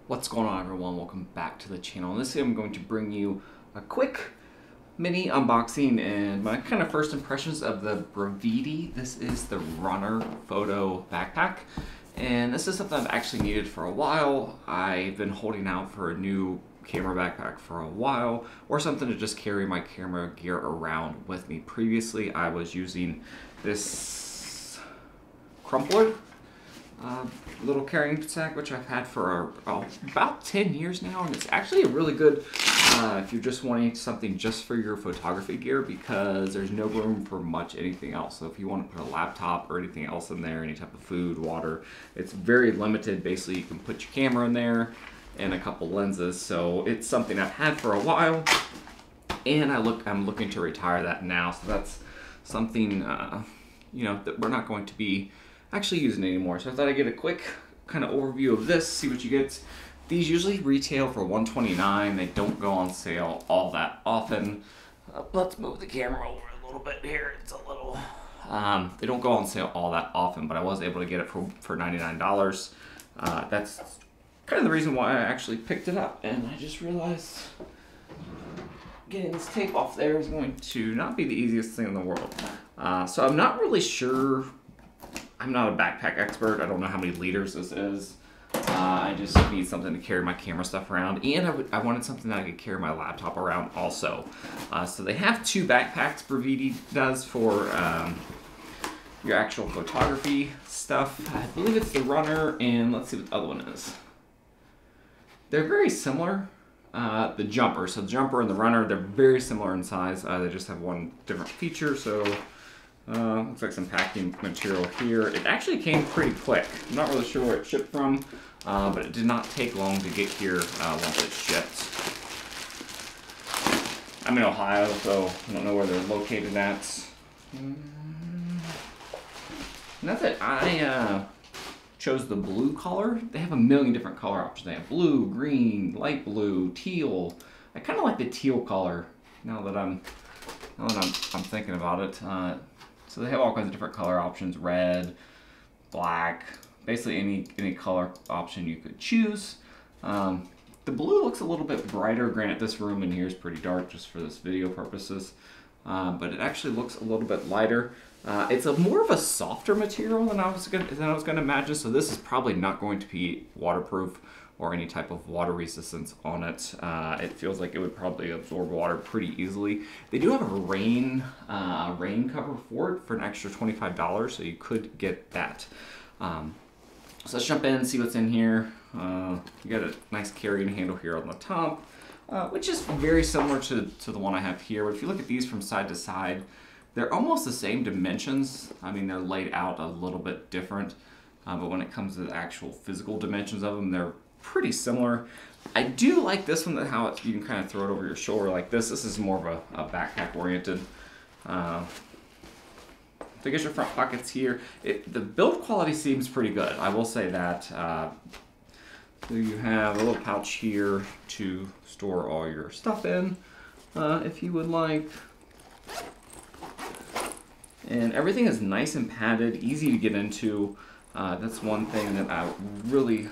What's going on, everyone? Welcome back to the channel. In this video, I'm going to bring you a quick mini unboxing and my kind of first impressions of the Brevite. This is the runner photo backpack, and this is something I've actually needed for a while. I've been holding out for a new camera backpack for a while, or something to just carry my camera gear around with me. Previously, I was using this crumpler little carrying sack, which I've had for about 10 years now, and it's actually a really good if you're just wanting something just for your photography gear, because there's no room for much anything else. So if you want to put a laptop or anything else in there, any type of food, water, it's very limited. Basically, you can put your camera in there and a couple lenses. So it's something I've had for a while, and I'm looking to retire that now. So that's something that we're not going to be actually using it anymore. So I thought I'd get a quick kind of overview of this, see what you get. These usually retail for $129. They don't go on sale all that often. Let's move the camera over a little bit here. It's a little, they don't go on sale all that often, but I was able to get it for $99. That's kind of the reason why I actually picked it up. And I just realized getting this tape off there is going to not be the easiest thing in the world. So I'm not really sure. I'm not a backpack expert. I don't know how many liters this is. I just need something to carry my camera stuff around, and I wanted something that I could carry my laptop around also. So they have two backpacks Brevite does for your actual photography stuff. I believe it's the runner, and let's see what the other one is. They're very similar. The jumper, so the jumper and the runner, they're very similar in size. They just have one different feature. So looks like some packing material here. It actually came pretty quick. I'm not really sure where it shipped from, but it did not take long to get here once it shipped. I'm in Ohio, so I don't know where they're located at. And that's it. I chose the blue color. They have a million different color options. They have blue, green, light blue, teal. I kind of like the teal color now that I'm thinking about it. So they have all kinds of different color options: red, black, basically any color option you could choose. The blue looks a little bit brighter. Granted, this room in here is pretty dark just for this video purposes, but it actually looks a little bit lighter. It's more of a softer material than I was gonna imagine. So this is probably not going to be waterproof or any type of water resistance on it. It feels like it would probably absorb water pretty easily. They do have a rain cover for it for an extra $25, so you could get that. So let's jump in and see what's in here. You got a nice carrying handle here on the top, which is very similar to the one I have here. But if you look at these from side to side, they're almost the same dimensions. I mean, they're laid out a little bit different, but when it comes to the actual physical dimensions of them, they're pretty similar. I do like this one, how you can kind of throw it over your shoulder like this. This is more of a backpack oriented. So you get your front pockets here. The build quality seems pretty good, I will say that. So you have a little pouch here to store all your stuff in, if you would like. And everything is nice and padded, easy to get into. That's one thing that I really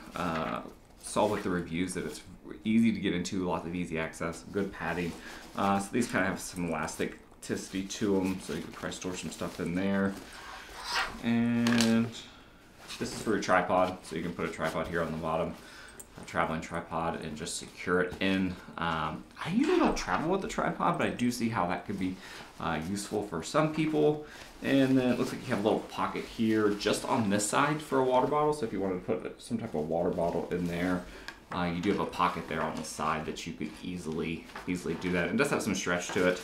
saw with the reviews, that it's easy to get into, lots of easy access, good padding. So these kind of have some elasticity to them, so you can probably store some stuff in there. And this is for your tripod, so you can put a tripod here on the bottom, a traveling tripod, and just secure it in. I usually don't travel with the tripod, but I do see how that could be useful for some people. And then it looks like you have a little pocket here just on this side for a water bottle. So if you wanted to put some type of water bottle in there, you do have a pocket there on the side that you could easily do that. It does have some stretch to it.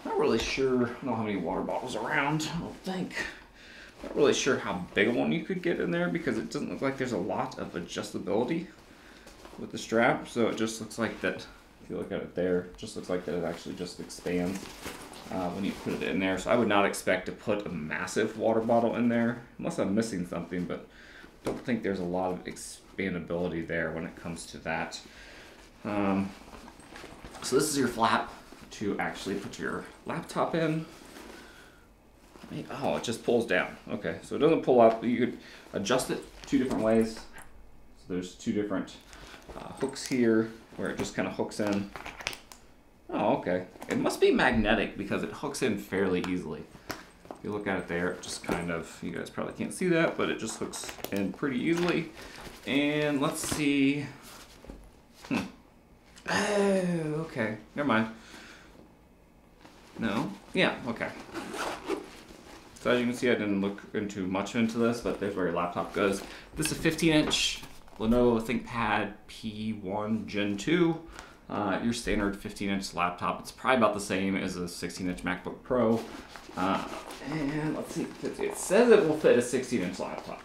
Not really sure. I don't know how many water bottles around. I don't think. Not really sure how big a one you could get in there, because it doesn't look like there's a lot of adjustability with the strap. So it just looks like that. If you look at it there, it just looks like that it actually just expands when you put it in there. So I would not expect to put a massive water bottle in there, unless I'm missing something, but I don't think there's a lot of expandability there when it comes to that. So this is your flap to actually put your laptop in. Oh, it just pulls down. Okay, so it doesn't pull up. You could adjust it two different ways. So there's two different hooks here where it just kind of hooks in. Oh, okay. It must be magnetic because it hooks in fairly easily. If you look at it there, it just kind of, you guys probably can't see that, but it just hooks in pretty easily. And let's see. Oh, okay. Never mind. No? Yeah, okay. So as you can see, I didn't look into much into this, but there's where your laptop goes. This is a 15-inch Lenovo ThinkPad P1 Gen 2. Your standard 15-inch laptop. It's probably about the same as a 16-inch MacBook Pro. And let's see, it says it will fit a 16-inch laptop.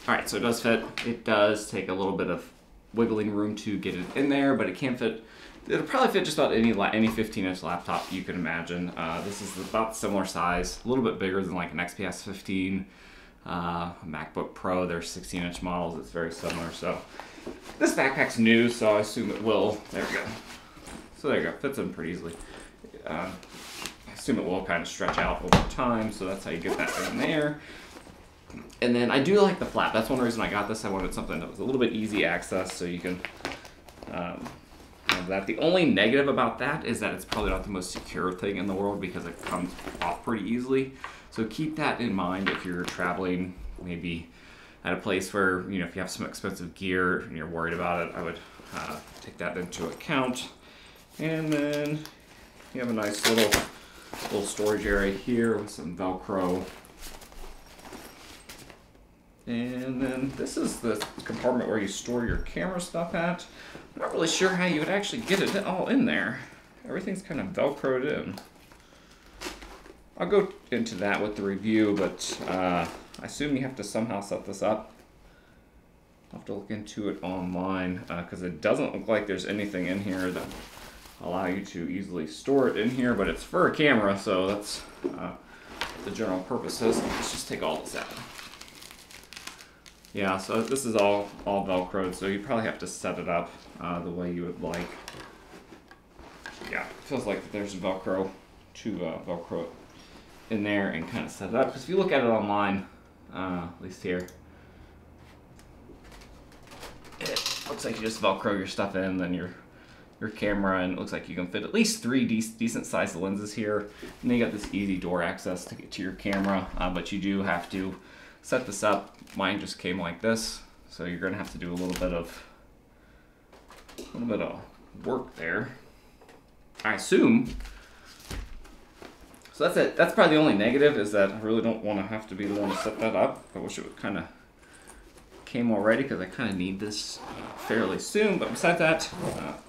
Alright, so it does fit. It does take a little bit of wiggling room to get it in there, but it can fit. It'll probably fit just about any 15-inch laptop you can imagine. This is about similar size, a little bit bigger than like an XPS 15, MacBook Pro. They're 16-inch models. It's very similar. So this backpack's new, so I assume it will. There we go. So there you go. Fits in pretty easily. I assume it will kind of stretch out over time, so that's how you get that in there. And then I do like the flap. That's one reason I got this. I wanted something that was a little bit easy access, so you can have that. The only negative about that is that it's probably not the most secure thing in the world because it comes off pretty easily. So keep that in mind if you're traveling, maybe at a place where, you know, if you have some expensive gear and you're worried about it, I would take that into account. And then you have a nice little storage area here with some Velcro. And then this is the compartment where you store your camera stuff at. I'm not really sure how you would actually get it all in there. Everything's kind of Velcroed in. I'll go into that with the review, but I assume you have to somehow set this up. I'll have to look into it online because it doesn't look like there's anything in here that allow you to easily store it in here, but it's for a camera, so that's the general purpose is. Let's just take all this out. Yeah, so this is all Velcroed, so you probably have to set it up the way you would like. Yeah, it feels like there's Velcro to Velcro it in there and kind of set it up. Because if you look at it online, at least here, it looks like you just Velcro your stuff in, then your camera, and it looks like you can fit at least 3 decent sized lenses here. And then you got this easy door access to get to your camera, but you do have to set this up. Mine just came like this, so you're gonna have to do a little bit of work there, I assume. So that's it. That's probably the only negative, is that I really don't want to have to be the one to set that up. I wish it would kind of came already, because I kind of need this fairly soon. But besides that,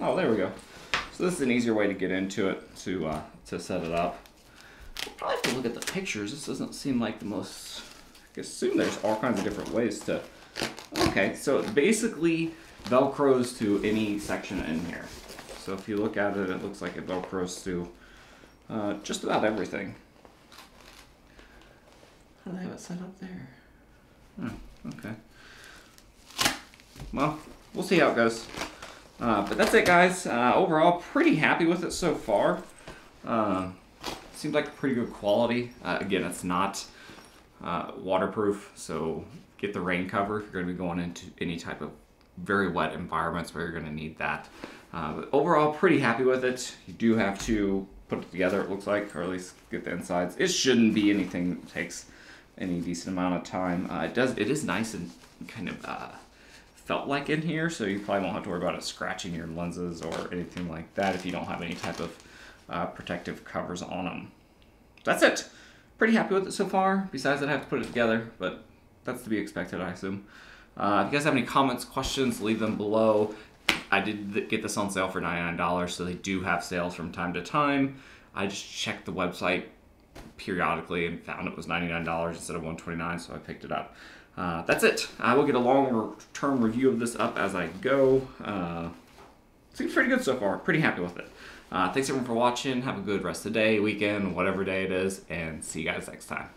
oh, there we go. So this is an easier way to get into it to set it up. I'll probably have to look at the pictures. This doesn't seem like the most. I assume there's all kinds of different ways to. Okay, so it basically Velcros to any section in here. So if you look at it, it looks like it Velcros to just about everything. How do I have it set up there? Oh, okay. Well, we'll see how it goes. But that's it, guys. Overall, pretty happy with it so far. Seems like pretty good quality. Again, it's not waterproof, so get the rain cover if you're going to be going into any type of very wet environments where you're going to need that. But overall, pretty happy with it. You do have to put it together, it looks like, or at least get the insides. It shouldn't be anything that takes any decent amount of time. It is nice and kind of felt like in here, so you probably won't have to worry about it scratching your lenses or anything like that if you don't have any type of protective covers on them. That's it. Pretty happy with it so far. Besides that, I have to put it together, but that's to be expected, I assume. If you guys have any comments, questions, leave them below. I did get this on sale for $99, so they do have sales from time to time. I just checked the website periodically and found it was $99 instead of $129, so I picked it up. That's it. I will get a longer-term review of this up as I go. Seems pretty good so far. Pretty happy with it. Thanks everyone for watching. Have a good rest of the day, weekend, whatever day it is, and see you guys next time.